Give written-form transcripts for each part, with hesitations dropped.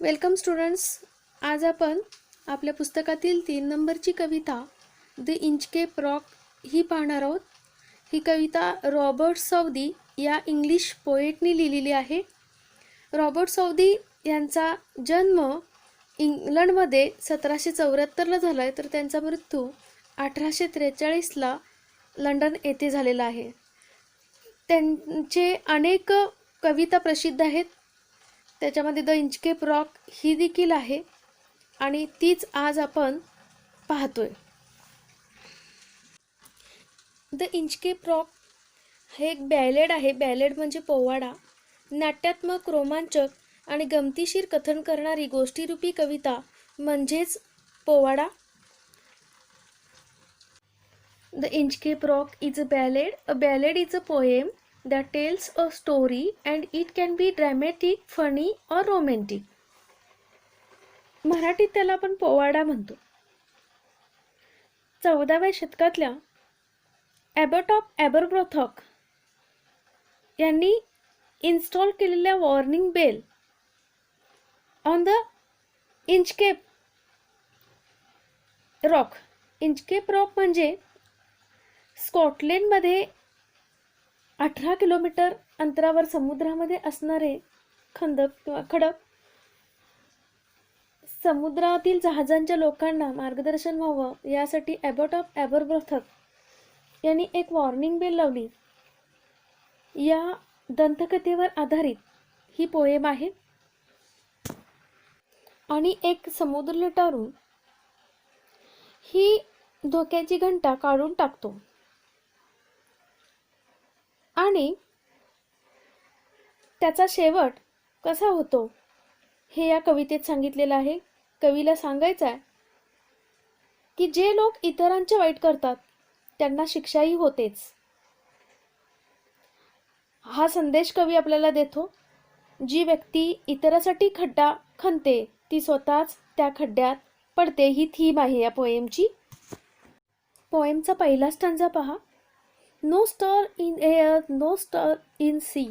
Welcome students. आज आपण आपल्या पुस्तकातील 3 नंबरची कविता द इंचकेप रॉक ही पाहणार आहोत. ही कविता रॉबर्ट सौदी या इंग्लिश पोएटनी लिहिलेली आहे. रॉबर्ट सौदी यांचा जन्म इंग्लंडमध्ये 1774ला झाला आहे, तर त्यांचा मृत्यू 1843ला लंडन येथे झालेला आहे. त्यांचे अनेक कविता प्रसिद्ध आहेत. त्याच्यामध्ये द इंचकेप रॉक ही देखील आहे आणि तीच आज आपण पाहतोय. द इंचकेप रॉक हे एक बॅलेड आहे. बॅलेड म्हणजे पोवाडा. नाट्यात्मक, रोमांचक आणि गमतीशीर कथन करणारी गोष्टीरूपी कविता म्हणजेच पोवाडा. The Inchcape rock is a ballad. A ballad is a poem that tells a story and it can be dramatic, funny or romantic. मराठीत त्याला आपण पोवाडा म्हणतो. 14व्या शतकातल्या ॲबट ऑफ ॲबरब्रोथॉक यांनी इन्स्टॉल केलेल्या warning bell on the Inchcape rock. Inchcape rock म्हणजे स्कॉटलंडमध्ये 18 kilometre अंतरावर समुद्रामध्ये असणारे खंदक किंवा खडक. समुद्रातील जहाजांच्या लोकांना मार्गदर्शन व्हावं यासाठी ॲबट ऑफ ॲबरब्रोथॉक यांनी एक वॉर्निंग बेल लावली. या दंतकथेवर आधारित ही पोएम आहे आणि एक समुद्र लटारून ही धोक्याची घंटा काढून टाकतो आणि त्याचा शेवट कसा होतो हे या कवितेत सांगितलेलं आहे. कवीला सांगायचं आहे की जे लोक इतरांचे वाईट करतात त्यांना शिक्षाही होतेच. हा संदेश कवी आपल्याला देतो. जी व्यक्ती इतरांसाठी खड्डा खणते ती स्वतःच त्या खड्ड्यात पडते. ही थीम आहे या पोएमची. पोएमचा पहिला स्टांजा पहा. No star in air, no star in sea.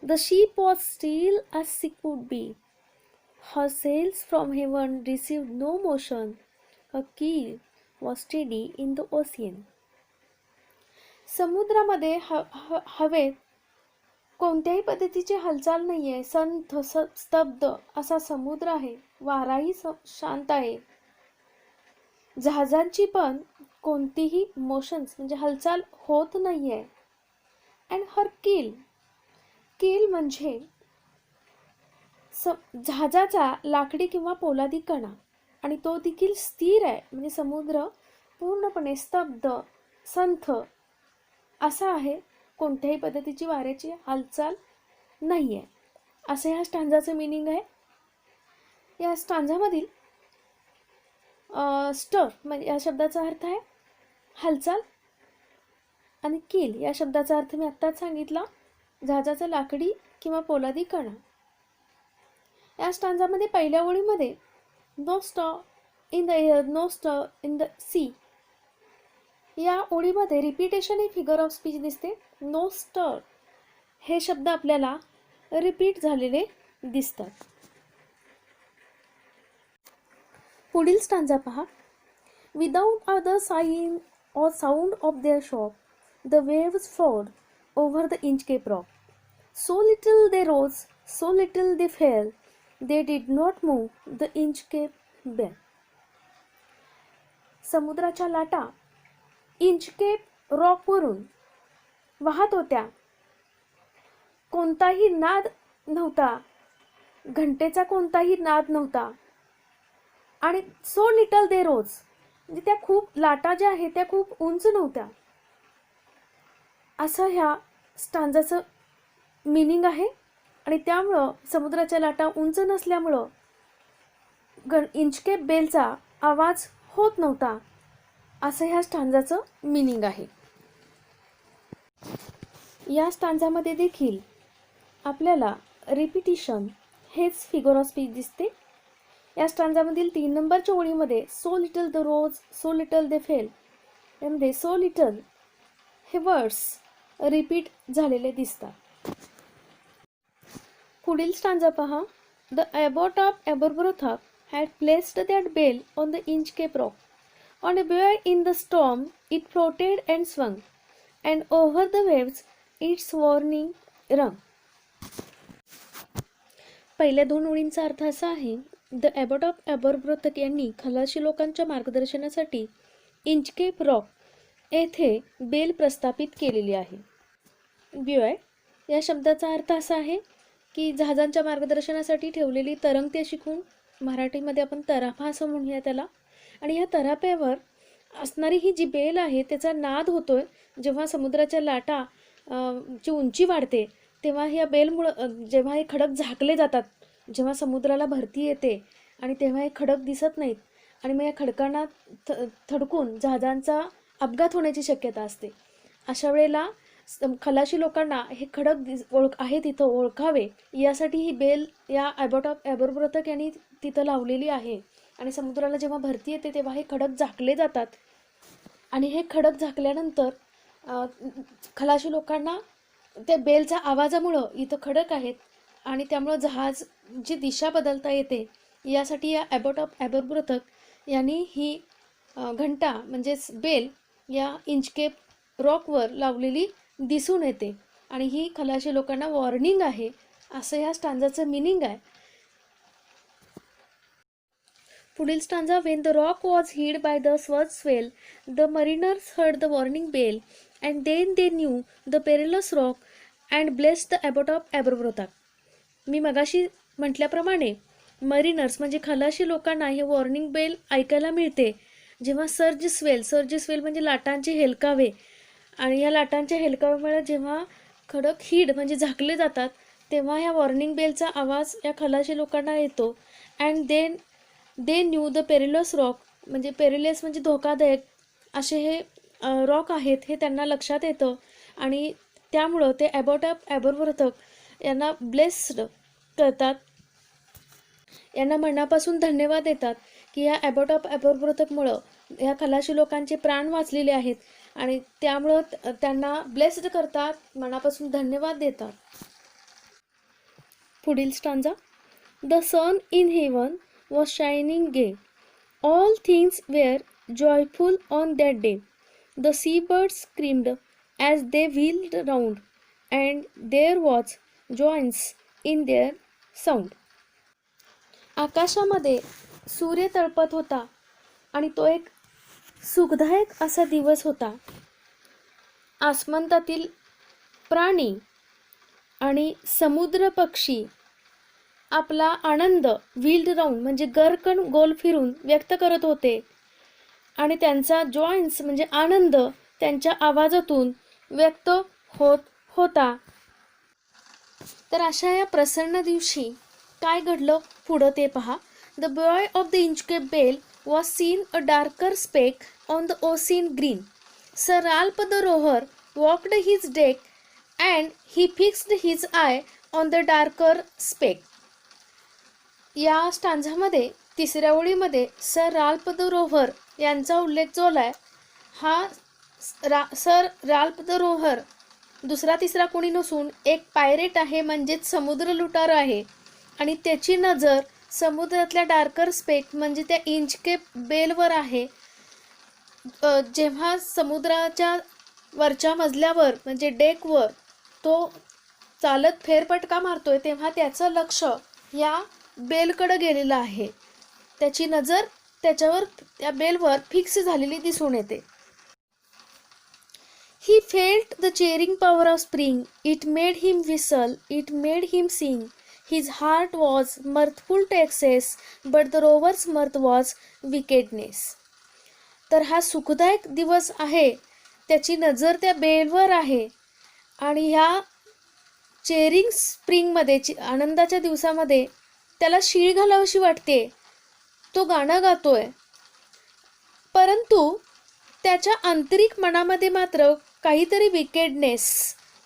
The ship was still as she could be. Her sails from heaven received no motion. Her keel was steady in the ocean. समुद्रामध्ये हवेत कोणत्याही पद्धतीची हालचाल नाही आहे. संथ स्तब्ध असा समुद्र आहे. वाराही शांत आहे. जहाजांची पण कोणतीही मोशन्स म्हणजे हालचाल होत नाही आहे. अँड हर कील म्हणजे जहाजाचा लाकडी किंवा पोलादी कणा आणि तो देखील स्थिर आहे. म्हणजे समुद्र पूर्णपणे स्तब्ध संथ असा आहे. कोणत्याही पद्धतीची वाऱ्याची हालचाल नाही आहे. असे ह्या स्टांजाचं मिनिंग आहे. या स्टांजामधील स्टर म्हणजे या शब्दाचा अर्थ आहे हालचाल आणि कील या शब्दाचा अर्थ मी आत्ताच सांगितला, जहाजाचा लाकडी किंवा पोलादी कणा. या स्टांजामध्ये पहिल्या ओळीमध्ये no star in the air, no star in the sea या ओळीमध्ये रिपीटेशन ही फिगर ऑफ स्पीच दिसते. नो स्टार हे शब्द आपल्याला रिपीट झालेले दिसतात. पुढील स्टांजा पहा. Without other sign or sound of their shock, the waves flowed over the Inchcape Rock. So little they rose, so little they fell, they did not move the Inchcape Bell. समुद्राच्या लाटा Inchcape रॉकवरून वाहत होत्या. कोणताही नाद नव्हता, घंटेचा कोणताही नाद नव्हता आणि सो लिटल दे रोज म्हणजे त्या खूप लाटा ज्या आहेत त्या खूप उंच नव्हत्या. असं ह्या स्टांजाचं मिनिंग आहे आणि त्यामुळं समुद्राच्या लाटा उंच नसल्यामुळं इंचकेप बेलचा आवाज होत नव्हता. असं ह्या स्टांजाचं मिनिंग आहे. या स्टांजामध्ये देखील आपल्याला रिपिटिशन हेच फिगर ऑफ स्पीच दिसते. या स्टांजामधील 3 नंबरच्या ओळीमध्ये so little the rose, so little they fell यामध्ये सो लिटल हे वर्ड्स रिपीट झालेले दिसतात. पुढील स्टांजा पहा. The abbot of Aberbrothock had placed that bell on the Inchcape Rock. On a buoy in the storm, it floated and swung, and over the waves its warning rung. पहिल्या दोन ओळींचा अर्थ असा आहे, द ॲबॉट ऑफ ॲबरब्रोथक यांनी खलाशी लोकांच्या मार्गदर्शनासाठी इंचकेप रॉक येथे बेल प्रस्थापित केलेली आहे. ब्युआय या शब्दाचा अर्थ असा आहे की जहाजांच्या मार्गदर्शनासाठी ठेवलेली तरंगती अशी खूण, मराठीमध्ये आपण तराफा असं म्हणूया त्याला. आणि ह्या तराफ्यावर असणारी ही जी बेल आहे त्याचा नाद होतोय जेव्हा समुद्राच्या लाटा ची उंची वाढते तेव्हा ह्या बेलमुळं जेव्हा हे खडक झाकले जातात, जेव्हा समुद्राला भरती येते आणि तेव्हा हे खडक दिसत नाहीत आणि मग या खडकांना थडकून जहाजांचा अपघात होण्याची शक्यता असते. अशा वेळेला खलाशी लोकांना हे खडक आहे तिथं ओळखावे यासाठी ही बेल या ॲबॉट ऑफ ॲबरब्रोथक यांनी तिथं लावलेली आहे. आणि समुद्राला जेव्हा भरती येते तेव्हा हे खडक झाकले जातात आणि हे खडक झाकल्यानंतर खलाशी लोकांना त्या बेलच्या आवाजामुळं इथं खडक आहेत आणि त्यामुळं जहाजची दिशा बदलता येते. यासाठी या ॲबॉट ऑफ ॲबरब्रोथक यांनी ही घंटा म्हणजेच बेल या इंचकेप रॉकवर लावलेली दिसून येते आणि ही खलाशी लोकांना वॉर्निंग आहे असं ह्या स्टांजाचं मिनिंग आहे. पुढील stanza, when the rock was hid by the swell, the mariners heard the warning bell and then they knew the perilous rock and blessed the abbot of Aberbrothok. मी मगाशी म्हटल्याप्रमाणे मरीनर्स म्हणजे खलाशी लोकांना हे वॉर्निंग बेल ऐकायला मिळते जेव्हा सर्ज स्वेल म्हणजे लाटांचे हेलकावे, आणि या लाटांच्या हेलकाव्यामुळे जेव्हा खडक हिड म्हणजे झाकले जातात तेव्हा ह्या वॉर्निंग बेलचा आवाज या खलाशी लोकांना येतो. And then they knew the perilous rock म्हणजे पेरिलस म्हणजे धोकादायक असे हे रॉक आहेत हे त्यांना लक्षात येतं आणि त्यामुळं ते ॲबॉट ऑफ ॲबरब्रोथक यांना ब्लेस्ड करतात, यांना मनापासून धन्यवाद देतात की या ॲबॉट ऑफ ॲबरब्रोथकमुळं ह्या खलाशी लोकांचे प्राण वाचलेले आहेत आणि त्यामुळं त्यांना ब्लेस्ड करतात, मनापासून धन्यवाद देतात. पुढील stanza, the sun in heaven was shining gay. All things were joyful on that day. The seabirds screamed as they wheeled round, and there was joyance in their sound. आकाशामध्ये सूर्य तळपत होता आणि तो एक सुखदायक असा दिवस होता. आसमंतातील प्राणी आणि समुद्र पक्षी आपला आनंद व्हील्ड राऊंड म्हणजे गरकन गोल फिरून व्यक्त करत होते आणि त्यांचा जॉयन्स म्हणजे आनंद त्यांच्या आवाजातून व्यक्त होत होता. तर अशा या प्रसन्न दिवशी काय घडलं पुढं ते पहा. The buoy of the Inchcape bell was seen a darker speck on the ocean green. Sir Ralph the rover walked his deck and he fixed his eye on the darker speck. या स्टांझामध्ये तिसऱ्या ओळीमध्ये sir Ralph the Rover यांचा उल्लेख जो आहे हा sir Ralph the Rover दुसरा तिसरा कोणी नसून एक पायरेट आहे म्हणजेच समुद्र लुटार आहे आणि त्याची नजर समुद्रातल्या डार्कर स्पेक म्हणजे त्या इंचकेप बेलवर आहे. जेव्हा समुद्राच्या वरच्या मजल्यावर म्हणजे डेकवर तो चालत फेरफटका मारतोय तेव्हा त्याचं लक्ष या बेलकडे गेलेलं आहे, त्याची नजर त्याच्यावर त्या बेलवर फिक्स झालेली दिसून येते. He felt the cheering power of spring, it made him whistle, it made him sing, his heart was mirthful to excess but the rover's mirth was wickedness. तर हा सुखदायक दिवस आहे, त्याची नजर त्या बेलवर आहे आणि ह्या चेअरिंग स्प्रिंगमध्ये आनंदाच्या दिवसामध्ये त्याला शीळ घालावीशी वाटते, तो गाणं गातोय, परंतु त्याच्या आंतरिक मनामध्ये मात्र काहीतरी विकेडनेस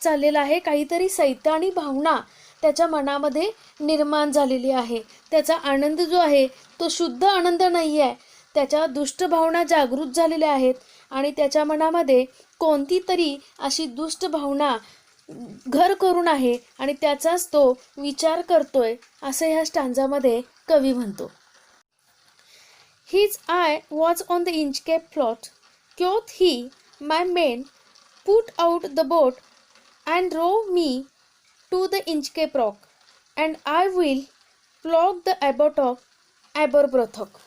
चाललेला आहे, काहीतरी सैतानी भावना त्याच्या मनामध्ये निर्माण झालेली आहे. त्याचा आनंद जो आहे तो शुद्ध आनंद नाही आहे, त्याच्या दुष्ट भावना जागृत झालेल्या आहेत आणि त्याच्या मनामध्ये कोणती तरी अशी दुष्ट भावना घर करून आहे आणि त्याचाच तो विचार करतोय असं ह्या स्टांजामध्ये कवी म्हणतो. His eye was on the Inchcape plot. Quoth he, my men, put out the boat and row me to the Inchcape rock, and I will flog the abbot of Aberbrothock.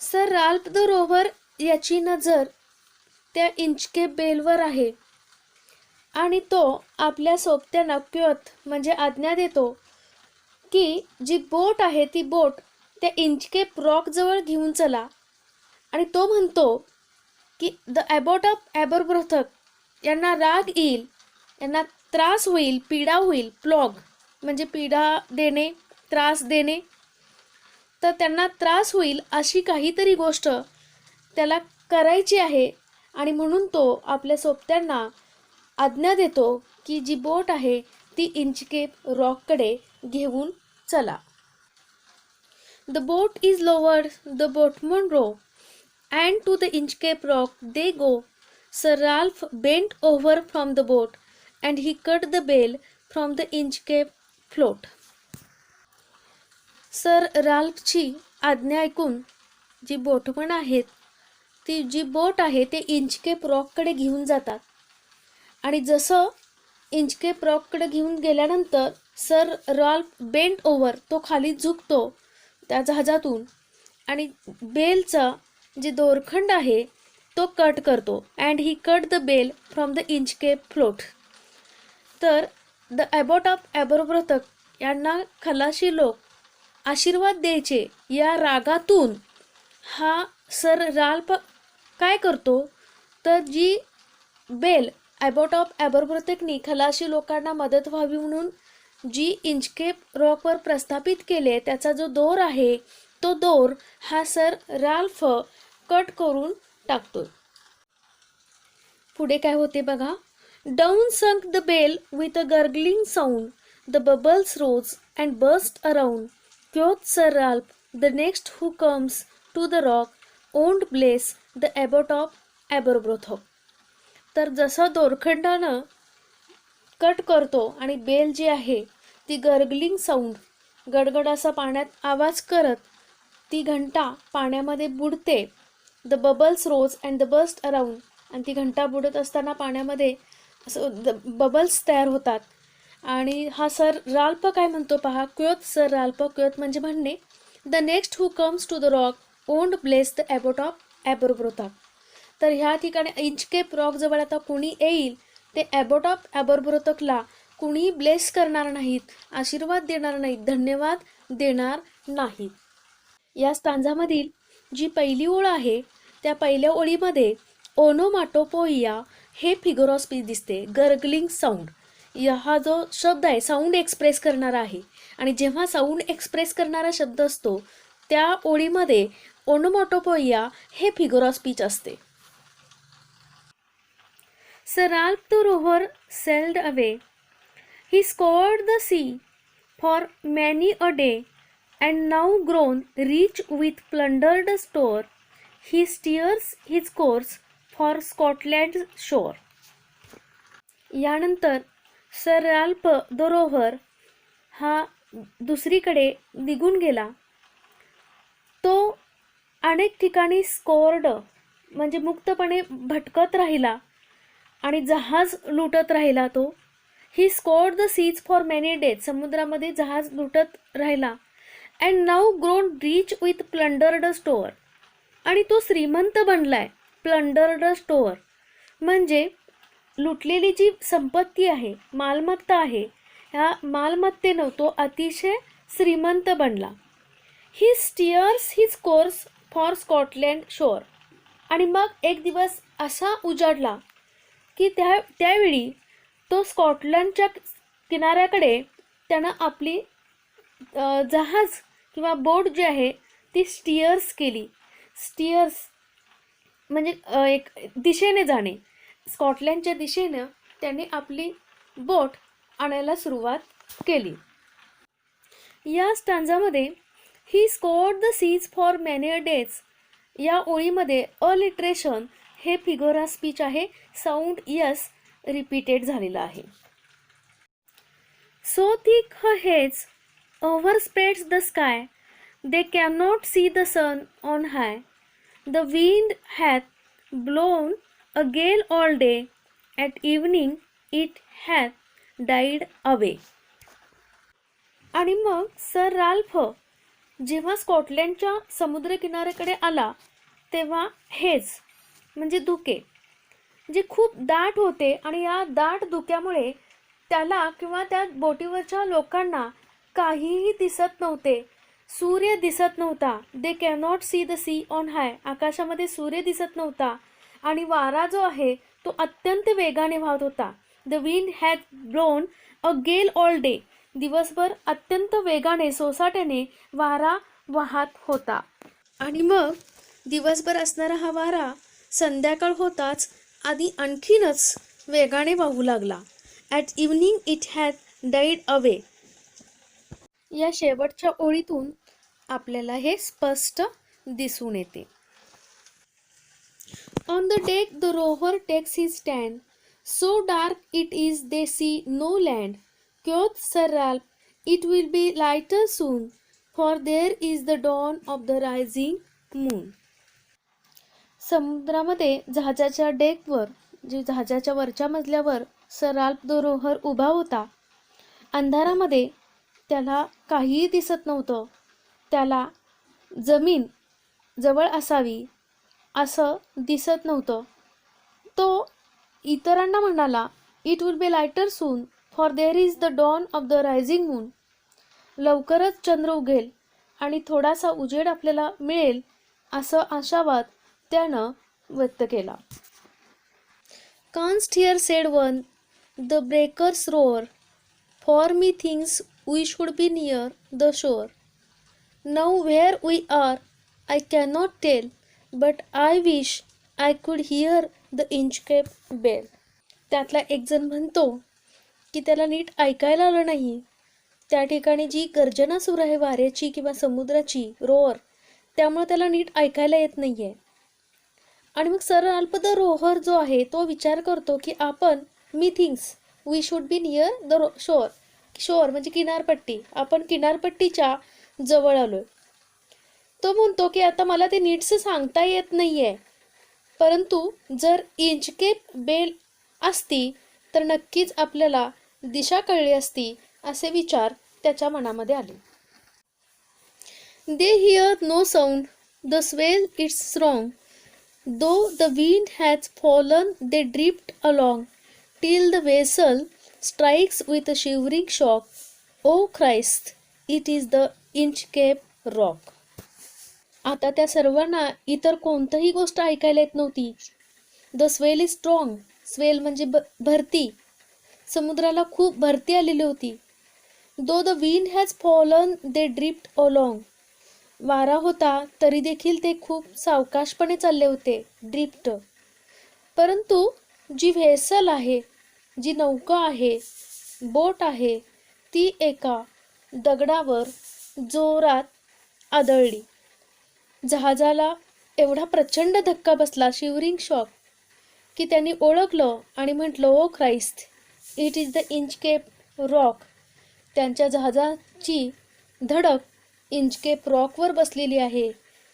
Sir Ralph the Rover याची नजर त्या Inchcape बेलवर आहे आणि तो आपल्या सोबत्यांना क्योथ म्हणजे आज्ञा देतो की जी बोट आहे ती बोट त्या इंचकेप रॉक जवळ घेऊन चला. आणि तो म्हणतो की द ॲबॉट ऑफ ॲबरब्रोथक यांना राग येईल, यांना त्रास होईल, पीडा होईल. प्लॉग म्हणजे पीडा देणे, त्रास देणे. तर त्यांना त्रास होईल अशी काहीतरी गोष्ट त्याला करायची आहे आणि म्हणून तो आपल्या सोबत्यांना आज्ञा देतो की जी बोट आहे ती इंचकेप रॉककडे घेऊन चला. The boat is lowered, the boatmen row, and to the Inchcape rock they go. Sir Ralph bent over from the boat, and he cut the bale from the Inchcape float. Sir राल्फची आज्ञा ऐकून जी बोटमन आहेत ती जी बोट आहे ते Inchcape रॉककडे घेऊन जातात. आणि जसं इंचकेप रॉककडे घेऊन गेल्यानंतर सर राल्फ बेंट ओव्हर, तो खाली झुकतो त्या जहाजातून आणि बेलचा जे दोरखंड आहे तो कट करतो. And he cut the bell from the Inchcape float. तर द ॲबॉट ऑफ ॲबरब्रोथक यांना खलाशी लोक आशीर्वाद द्यायचे या रागातून हा सर राल्फ काय करतो तर जी बेल ॲबॉट ऑफ ॲबरब्रोथकनी खलाशी लोकांना मदत व्हावी म्हणून जी इंचकेप रॉकवर प्रस्थापित केले त्याचा जो दोर आहे तो दोर हा सर राल्फ कट करून टाकतो. पुढे काय होते बघा. Down sunk the bell with a gurgling sound, the bubbles rose and burst around. Quoth sir Ralph, the next who comes to the rock won't bless the abbot of Aberbrothok. तर जसं दोरखंडानं cut करतो आणि bell जी आहे ती gargling sound, गडगड असा पाण्यात आवाज करत ती घंटा पाण्यामध्ये बुडते. The bubbles rose and the burst around. आणि ती घंटा बुडत असताना पाण्यामध्ये असं बबल्स तयार होतात. आणि हा सर राल्फ काय म्हणतो पहा. क्योथ सर राल्फ, क्योथ म्हणजे म्हणणे. The next who comes to the rock won't bless the abbot of Aberbrothok. तर ह्या ठिकाणी इंचकेप रॉक जवळ आता कुणी येईल ते ॲबॉट ऑफ ॲबरब्रोथकला कुणी ब्लेस करणार नाहीत, आशीर्वाद देणार नाहीत, धन्यवाद देणार नाहीत. या स्टांजामधील जी पहिली ओळ आहे त्या पहिल्या ओळीमध्ये ओनोमाटोपोइया हे फिगर ऑफ स्पीच दिसते. गर्गलिंग साऊंड हा जो शब्द आहे साऊंड एक्सप्रेस करणारा आहे. आणि जेव्हा साऊंड एक्सप्रेस करणारा शब्द असतो त्या ओळीमध्ये ओनोमाटोपोइया हे फिगर ऑफ स्पीच असते. Sir Ralph the rover sailed away. He scoured the sea for many a day, and now grown rich with plundered store, he steers his course for Scotland's shore. यानंतर sir Ralph the Rover हा दुसरीकडे निघून गेला. तो अनेक ठिकाणी scored म्हणजे मुक्तपणे भटकत राहिला आणि जहाज लुटत राहिला. तो he scoured the seas for many days, समुद्रामध्ये जहाज लुटत राहिला. And now grown rich with plundered store. आणि तो श्रीमंत बनलाय. प्लंडर्ड स्टोअर म्हणजे लुटलेली जी संपत्ती आहे, मालमत्ता आहे, ह्या मालमत्तेनं तो अतिशय श्रीमंत बनला. He steers his course for Scotland shore. आणि मग एक दिवस असा उजाडला की त्यावेळी तो स्कॉटलंडच्या किनाऱ्याकडे त्यानं आपली जहाज किंवा बोट जी आहे ती स्टिअर्स केली. स्टिअर्स म्हणजे एक दिशेने जाणे. स्कॉटलंडच्या दिशेनं त्याने आपली बोट आणायला सुरुवात केली. या स्टांजामध्ये he scoured the seas for many a days या ओळीमध्ये अलिट्रेशन हे फिगर ऑफ स्पीच आहे. साऊंड यस रिपीटेड झालेलं आहे. So thick her haze overspreads the sky, they cannot see the sun on high. The wind hath blown a gale all day, at evening it hath died away. आणि मग sir Ralph जेव्हा स्कॉटलंडच्या समुद्रकिनाऱ्याकडे आला तेव्हा hedge म्हणजे धुके जे खूप दाट होते आणि या दाट धुक्यामुळे त्याला किंवा त्या बोटीवरच्या लोकांना काहीही दिसत नव्हते. सूर्य दिसत नव्हता. They cannot see the sea on high. आकाशामध्ये सूर्य दिसत नव्हता आणि वारा जो आहे तो अत्यंत वेगाने वाहत होता. द विंड हॅड ब्लोन अ गेल ऑल डे. दिवसभर अत्यंत वेगाने सोसाट्याने वारा वाहत होता. आणि मग दिवसभर असणारा हा वारा संध्याकाळ होताच आधी आणखीनच वेगाने वाहू लागला. At evening it had died away. या शेवटच्या ओळीतून आपल्याला हे स्पष्ट दिसून येते. On the deck the rover takes his stand, so dark it is they see no land. Quoth sir Ralph, it will be lighter soon, for there is the dawn of the rising moon. समुद्रामध्ये जहाजाच्या डेकवर जे जहाजाच्या वरच्या मजल्यावर sir Ralph the Rover उभा होता. अंधारामध्ये त्याला काहीही दिसत नव्हतं. त्याला जमीन जवळ असावी असं दिसत नव्हतं. तो इतरांना म्हणाला, it will be lighter soon, for there is the dawn of the rising moon. लवकरच चंद्र उगेल आणि थोडासा उजेड आपल्याला मिळेल असं आशावाद त्यानं व्यक्त केला. Canst hear said one, the breakers roar, for methinks we should be near the shore. Now where we are I cannot tell, but I wish I could hear the Inchcape bell. त्यातला एक जण म्हणतो की त्याला नीट ऐकायला आलं नाही. त्या ठिकाणी जी गर्जना सुरू आहे वाऱ्याची किंवा समुद्राची रोअर, त्यामुळे त्याला नीट ऐकायला येत नाही आहे. आणि मग सर राल्फ द रोव्हर जो आहे तो विचार करतो की आपण methinks we should be near the shore. Shore म्हणजे किनारपट्टी. आपण किनारपट्टीच्या जवळ आलो आहे. तो म्हणतो की आता मला ते नीटसं सांगता येत नाही आहे, परंतु जर इंचकेप बेल असती तर नक्कीच आपल्याला दिशा कळली असती असे विचार त्याच्या मनामध्ये आले. They hear no sound, the swell it's strong, though the wind has fallen they drift along, till the vessel strikes with a shivering shock. Oh Christ, it is the Inchcape Rock. आता त्या सर्वांना इतर कोणतीही गोष्ट ऐकायला येत नव्हती. The swell is strong. Swell म्हणजे भरती. समुद्राला खूप भरती आलेली होती. Though the wind has fallen they drift along. वारा होता तरी देखील ते खूप सावकाशपणे चालले होते, ड्रिफ्ट. परंतु जी व्हेसल आहे, जी नौका आहे, बोट आहे, ती एका दगडावर जोरात आदळली. जहाजाला एवढा प्रचंड धक्का बसला, शिवरिंग शॉक, की त्यांनी ओळखलं आणि म्हटलं, oh Christ, it is the Inchcape rock. त्यांच्या जहाजाची धडक इंचकेप रॉकवर बसलेली आहे.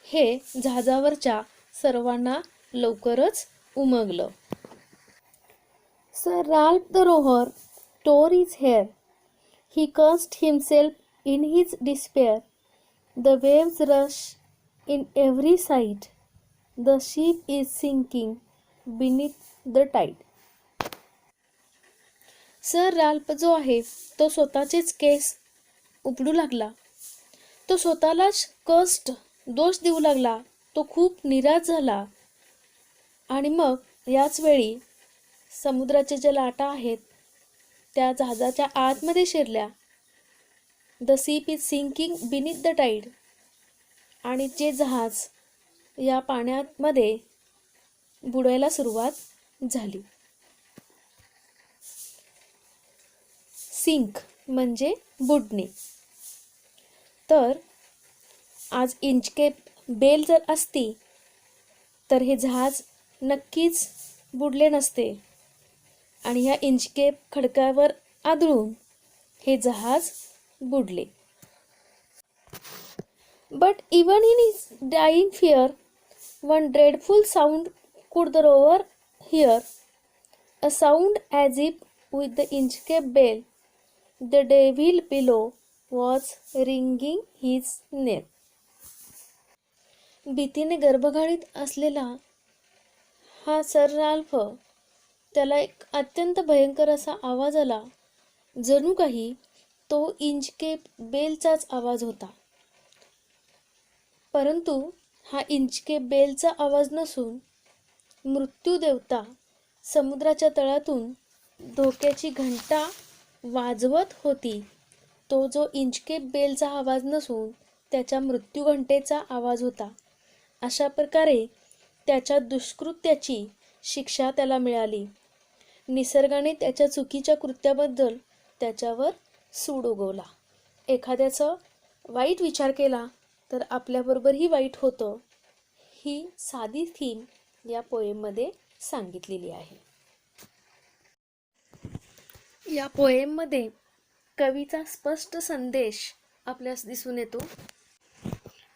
हे जहाजावरच्या सर्वांना लवकरच उमगलं. Sir Ralph the rover tore his hair. He cursed himself in his despair. The waves rush in every side. The ship is sinking beneath the tide. Sir Ralph जो आहे तो स्वतःचेच केस उपडू लागला. तो स्वतःलाच दोष देऊ लागला. तो खूप निराश झाला. आणि मग याच वेळी समुद्राच्या ज्या लाटा आहेत त्या जहाजाच्या आतमध्ये शिरल्या. The ship is sinking beneath the tide. आणि जे जहाज या पाण्यामध्ये बुडायला सुरुवात झाली. सिंक म्हणजे बुडणे. तर आज इंचकेप बेल जर असती तर हे जहाज नक्कीच बुडले नसते. आणि ह्या इंचकेप खडकावर आदळून हे जहाज बुडले. But even in his dying fear, one dreadful sound could the rover hear, a sound as if with the Inchcape bell the devil below was ringing his knell. भीतीने गर्भगाडीत असलेला हा सर राल्फ, त्याला एक अत्यंत भयंकर असा आवाज आला, जणू काही तो इंचकेप बेलचाच आवाज होता. परंतु हा इंचकेप बेलचा आवाज नसून मृत्यू देवता समुद्राच्या तळातून धोक्याची घंटा वाजवत होती. तो जो इंचकेप बेलचा आवाज नसून त्याच्या मृत्यू घंटेचा आवाज होता. अशा प्रकारे त्याच्या दुष्कृत्याची शिक्षा त्याला मिळाली. निसर्गाने त्याच्या चुकीच्या कृत्याबद्दल त्याच्यावर सूड उगवला. एखाद्याचा वाईट विचार केला तर आपल्याबरोबरही वाईट होतं, ही साधी थीम या पोएममध्ये सांगितलेली आहे. या पोएममध्ये कवीचा स्पष्ट संदेश आपल्यास दिसून येतो.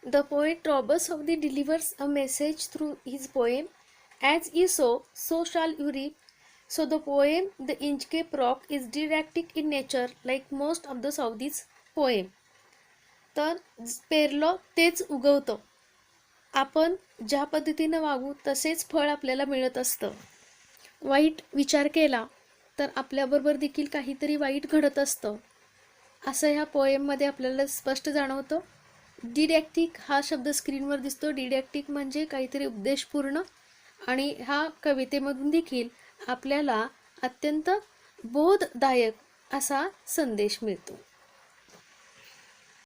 The poet Robert Southey delivers a message through his poem. As you sow, so shall you reap. So the poem The Inchcape Rock is didactic in nature like most of the Saudi's poem. तर पेरलं तेच उगवतं. आपण ज्या पद्धतीनं वागू तसेच फळ आपल्याला मिळत असतं. वाईट विचार केला तर आपल्याबरोबर देखील काहीतरी वाईट घडत असतं, असं ह्या पोएममध्ये आपल्याला स्पष्ट जाणवतं. डिडॅक्टिक हा शब्द स्क्रीनवर दिसतो. डिडॅक्टिक म्हणजे काहीतरी उपदेशपूर्ण, आणि ह्या कवितेमधून देखील आपल्याला अत्यंत बोधदायक असा संदेश मिळतो.